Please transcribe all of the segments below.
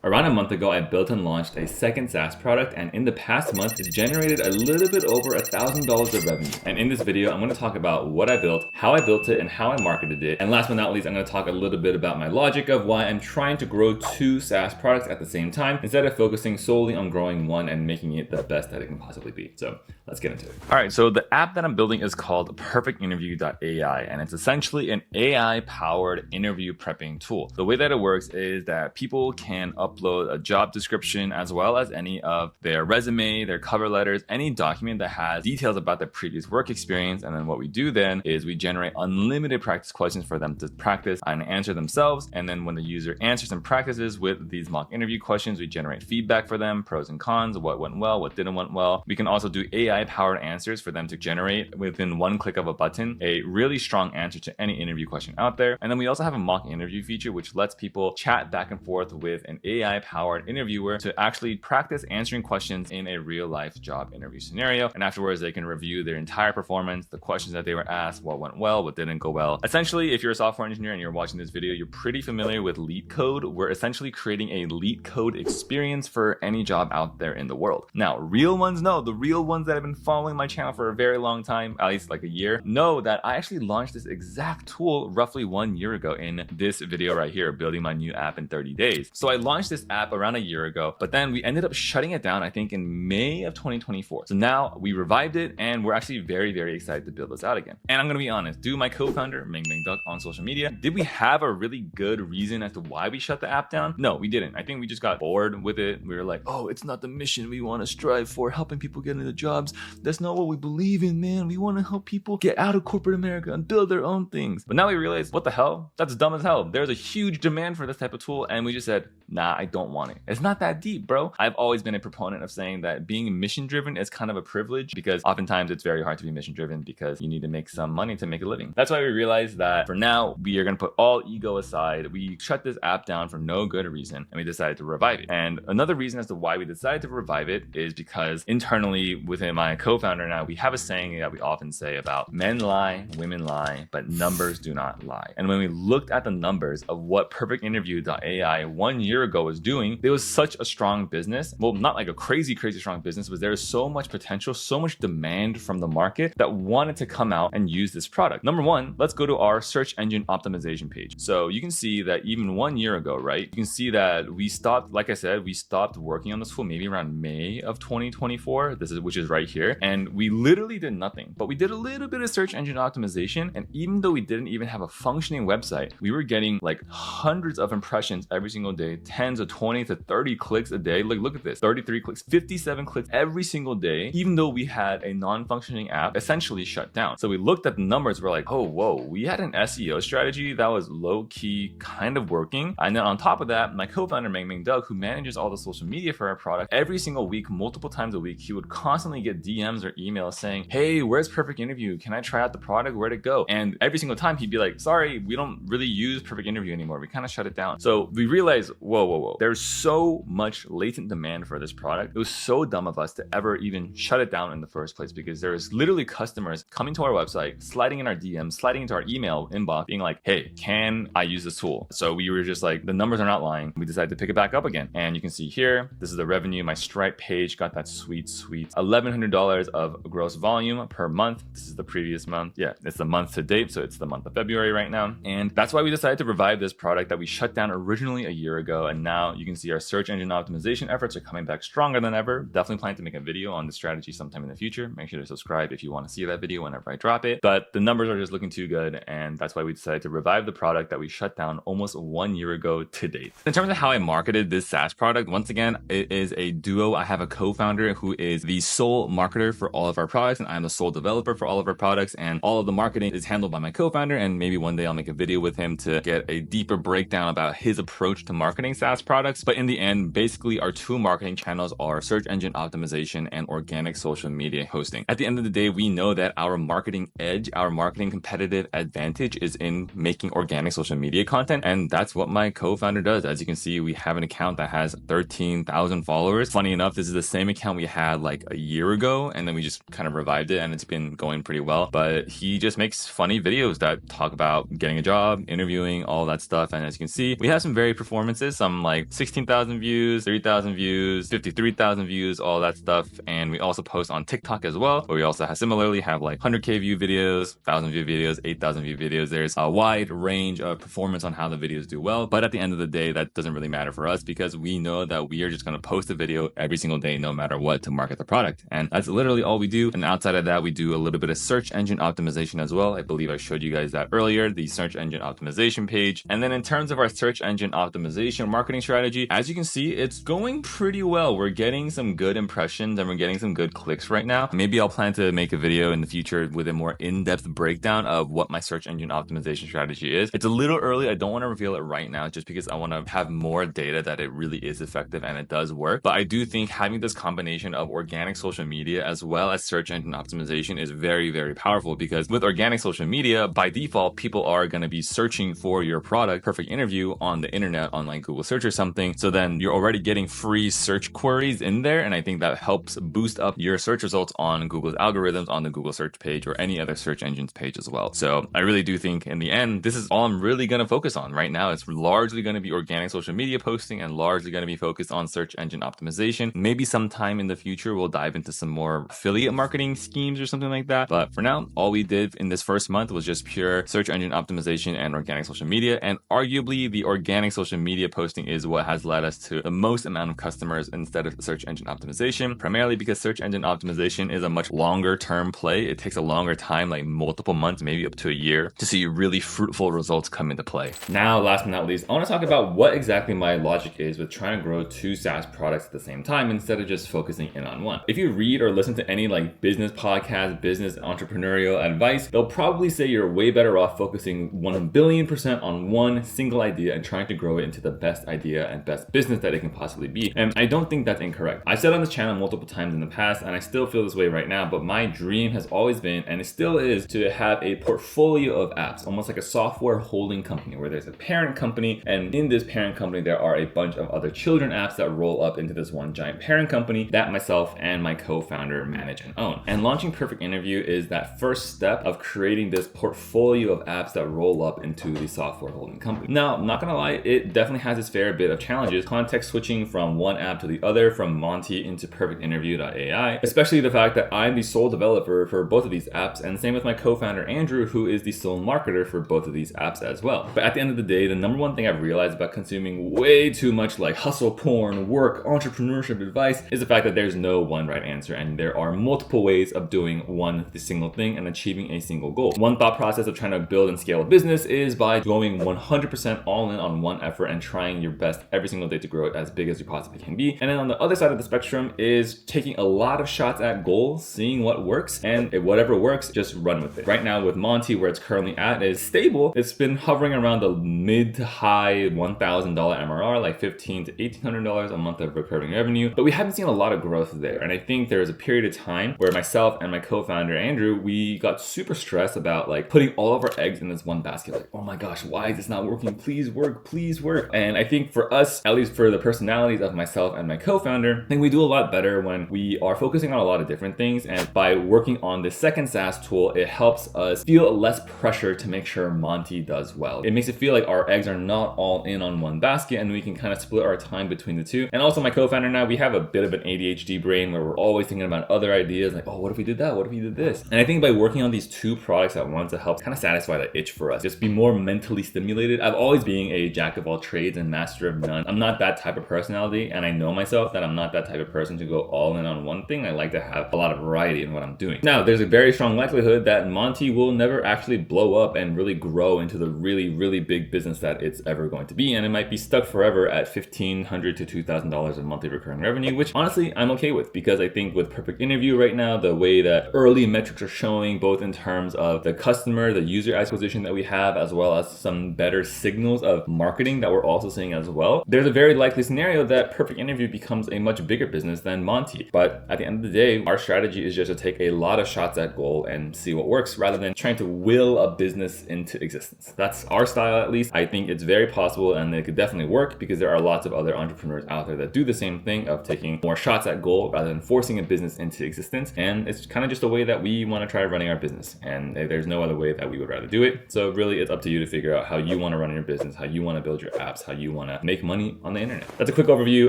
Around a month ago, I built and launched a second SaaS product, and in the past month, it generated a little bit over $1,000 of revenue. And in this video, I'm going to talk about what I built, how I built it, and how I marketed it. And last but not least, I'm going to talk a little bit about my logic of why I'm trying to grow two SaaS products at the same time, instead of focusing solely on growing one and making it the best that it can possibly be. So let's get into it. All right, so the app that I'm building is called perfectinterview.ai, and it's essentially an AI-powered interview prepping tool. The way that it works is that people can upload a job description as well as any of their resume, their cover letters, any document that has details about their previous work experience. And then what we do then is we generate unlimited practice questions for them to practice and answer themselves. And then when the user answers and practices with these mock interview questions, we generate feedback for them, pros and cons, what went well, what didn't went well. We can also do AI-powered answers for them to generate within one click of a button a really strong answer to any interview question out there. And then we also have a mock interview feature, which lets people chat back and forth with an AI-powered interviewer to actually practice answering questions in a real-life job interview scenario. And afterwards, they can review their entire performance, the questions that they were asked, what went well, what didn't go well. Essentially, if you're a software engineer and you're watching this video, you're pretty familiar with Leet Code. We're essentially creating a Leet Code experience for any job out there in the world. Now, real ones know, the real ones that have been following my channel for a very long time, at least like a year, know that I actually launched this exact tool roughly 1 year ago in this video right here, building my new app in 30 days. So I launched this app around a year ago, but then we ended up shutting it down, I think in May of 2024. So now we revived it and we're actually very, very excited to build this out again. And I'm gonna be honest, due to my co-founder, Meng Duck on social media, did we have a really good reason as to why we shut the app down? No, we didn't. I think we just got bored with it. We were like, oh, it's not the mission we wanna strive for, helping people get into jobs. That's not what we believe in, man. We wanna help people get out of corporate America and build their own things. But now we realize, what the hell? That's dumb as hell. There's a huge demand for this type of tool, and we just said, nah, I don't want it. It's not that deep, bro. I've always been a proponent of saying that being mission driven is kind of a privilege, because oftentimes it's very hard to be mission driven because you need to make some money to make a living. That's why we realized that for now, we are going to put all ego aside. We shut this app down for no good reason, and we decided to revive it. And another reason as to why we decided to revive it is because internally within my co-founder now, we have a saying that we often say about men lie, women lie, but numbers do not lie. And when we looked at the numbers of what perfectinterview.ai 1 year ago was doing, there was such a strong business. Well, not like a crazy strong business, but there was so much potential, so much demand from the market that wanted to come out and use this product. Number one, let's go to our search engine optimization page. So you can see that even 1 year ago, right? You can see that we stopped, like I said, we stopped working on this tool maybe around May of 2024. Which is right here. And we literally did nothing, but we did a little bit of search engine optimization. And even though we didn't even have a functioning website, we were getting like hundreds of impressions every single day, 10 to 20 to 30 clicks a day. Like, look at this, 33 clicks, 57 clicks every single day, even though we had a non-functioning app essentially shut down. So we looked at the numbers, we're like, oh, whoa, we had an SEO strategy that was low-key kind of working. And then on top of that, my co-founder, Meng Doug, who manages all the social media for our product, every single week, multiple times a week, he would constantly get DMs or emails saying, hey, where's Perfect Interview? Can I try out the product? Where'd it go? And every single time he'd be like, sorry, we don't really use Perfect Interview anymore. We kind of shut it down. So we realized, whoa. There's so much latent demand for this product. It was so dumb of us to ever even shut it down in the first place, because there's literally customers coming to our website, sliding in our DMs, sliding into our email inbox, being like, hey, can I use this tool? So we were just like, the numbers are not lying. We decided to pick it back up again. And you can see here, this is the revenue. My Stripe page got that sweet $1,100 of gross volume per month. This is the previous month. Yeah, it's the month to date. So it's the month of February right now. And that's why we decided to revive this product that we shut down originally a year ago. And now you can see our search engine optimization efforts are coming back stronger than ever. Definitely plan to make a video on this strategy sometime in the future. Make sure to subscribe if you want to see that video whenever I drop it. But the numbers are just looking too good. And that's why we decided to revive the product that we shut down almost 1 year ago to date. In terms of how I marketed this SaaS product, once again, it is a duo. I have a co-founder who is the sole marketer for all of our products, and I'm the sole developer for all of our products, and all of the marketing is handled by my co-founder. And maybe one day I'll make a video with him to get a deeper breakdown about his approach to marketing SaaS products. But in the end, basically our two marketing channels are search engine optimization and organic social media hosting. At the end of the day, we know that our marketing edge, our marketing competitive advantage is in making organic social media content. And that's what my co-founder does. As you can see, we have an account that has 13,000 followers. Funny enough, this is the same account we had like a year ago, and then we just kind of revived it, and it's been going pretty well. But he just makes funny videos that talk about getting a job, interviewing, all that stuff. And as you can see, we have some varied performances, some like like 16,000 views, 30,000 views, 53,000 views, all that stuff. And we also post on TikTok as well, where we also similarly have like 100K view videos, 1,000 view videos, 8,000 view videos. There's a wide range of performance on how the videos do well. But at the end of the day, that doesn't really matter for us because we know that we are just going to post a video every single day, no matter what, to market the product. And that's literally all we do. And outside of that, we do a little bit of search engine optimization as well. I believe I showed you guys that earlier, the search engine optimization page. And then in terms of our search engine optimization marketing strategy, as you can see, it's going pretty well. We're getting some good impressions and we're getting some good clicks right now. Maybe I'll plan to make a video in the future with a more in-depth breakdown of what my search engine optimization strategy is. It's a little early. I don't want to reveal it right now just because I want to have more data that it really is effective and it does work. But I do think having this combination of organic social media as well as search engine optimization is very, very powerful because with organic social media, by default, people are going to be searching for your product, Perfect Interview, on the internet, on like Google search or something. So then you're already getting free search queries in there. And I think that helps boost up your search results on Google's algorithms on the Google search page or any other search engine's page as well. So I really do think in the end, this is all I'm really going to focus on right now. It's largely going to be organic social media posting and largely going to be focused on search engine optimization. Maybe sometime in the future, we'll dive into some more affiliate marketing schemes or something like that. But for now, all we did in this first month was just pure search engine optimization and organic social media. And arguably the organic social media posting is what has led us to the most amount of customers instead of search engine optimization, primarily because search engine optimization is a much longer term play. It takes a longer time, like multiple months, maybe up to a year, to see really fruitful results come into play. Now, last but not least, I want to talk about what exactly my logic is with trying to grow two SaaS products at the same time instead of just focusing in on one. If you read or listen to any like business podcast, business entrepreneurial advice, they'll probably say you're way better off focusing 1,000,000,000% on one single idea and trying to grow it into the best idea and best business that it can possibly be. And I don't think that's incorrect. I said on this channel multiple times in the past, and I still feel this way right now, but my dream has always been, and it still is, to have a portfolio of apps, almost like a software holding company where there's a parent company, and in this parent company, there are a bunch of other children apps that roll up into this one giant parent company that myself and my co-founder manage and own. And launching Perfect Interview is that first step of creating this portfolio of apps that roll up into the software holding company. Now, I'm not gonna lie, it definitely has its fair bit of challenges, context switching from one app to the other, from Monty into perfectinterview.ai, especially the fact that I'm the sole developer for both of these apps, and same with my co-founder Andrew, who is the sole marketer for both of these apps as well. But at the end of the day, the number one thing I've realized about consuming way too much like hustle porn, work, entrepreneurship advice is the fact that there's no one right answer, and there are multiple ways of doing one single thing and achieving a single goal. One thought process of trying to build and scale a business is by going 100% all in on one effort and trying your best every single day to grow it as big as you possibly can be. And then on the other side of the spectrum is taking a lot of shots at goals, seeing what works, and if whatever works, just run with it. Right now with Monty, where it's currently at is stable. It's been hovering around the mid to high $1,000 MRR, like $1,500 to $1,800 a month of recurring revenue, but we haven't seen a lot of growth there. And I think there was a period of time where myself and my co-founder Andrew, we got super stressed about like putting all of our eggs in this one basket. Like, oh my gosh, why is this not working? Please work, please work. And I think for us, at least for the personalities of myself and my co-founder, I think we do a lot better when we are focusing on a lot of different things. And by working on the second SaaS tool, it helps us feel less pressure to make sure Monty does well. It makes it feel like our eggs are not all in on one basket and we can kind of split our time between the two. And also my co-founder and I, we have a bit of an ADHD brain where we're always thinking about other ideas like, oh, what if we did that? What if we did this? And I think by working on these two products at once, it helps kind of satisfy that itch for us. Just be more mentally stimulated. I've always been a jack of all trades and master of none. I'm not that type of personality, and I know myself that I'm not that type of person to go all in on one thing. I like to have a lot of variety in what I'm doing. Now, there's a very strong likelihood that Monty will never actually blow up and really grow into the really, really big business that it's ever going to be, and it might be stuck forever at $1,500 to $2,000 of monthly recurring revenue, which honestly I'm okay with, because I think with Perfect Interview right now, the way that early metrics are showing, both in terms of the customer, the user acquisition that we have, as well as some better signals of marketing that we're also seeing as well, there's a very likely scenario that Perfect Interview becomes a much bigger business than Monty. But at the end of the day, our strategy is just to take a lot of shots at goal and see what works rather than trying to will a business into existence. That's our style, at least. I think it's very possible and it could definitely work because there are lots of other entrepreneurs out there that do the same thing of taking more shots at goal rather than forcing a business into existence. And it's kind of just a way that we want to try running our business. And there's no other way that we would rather do it. So really, it's up to you to figure out how you want to run your business, how you want to build your apps, how you want to make money on the internet. That's a quick overview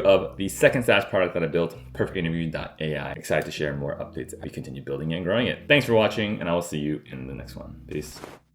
of the second SaaS product that I built, perfectinterview.ai. Excited to share more updates as we continue building it and growing it. Thanks for watching, and I will see you in the next one. Peace.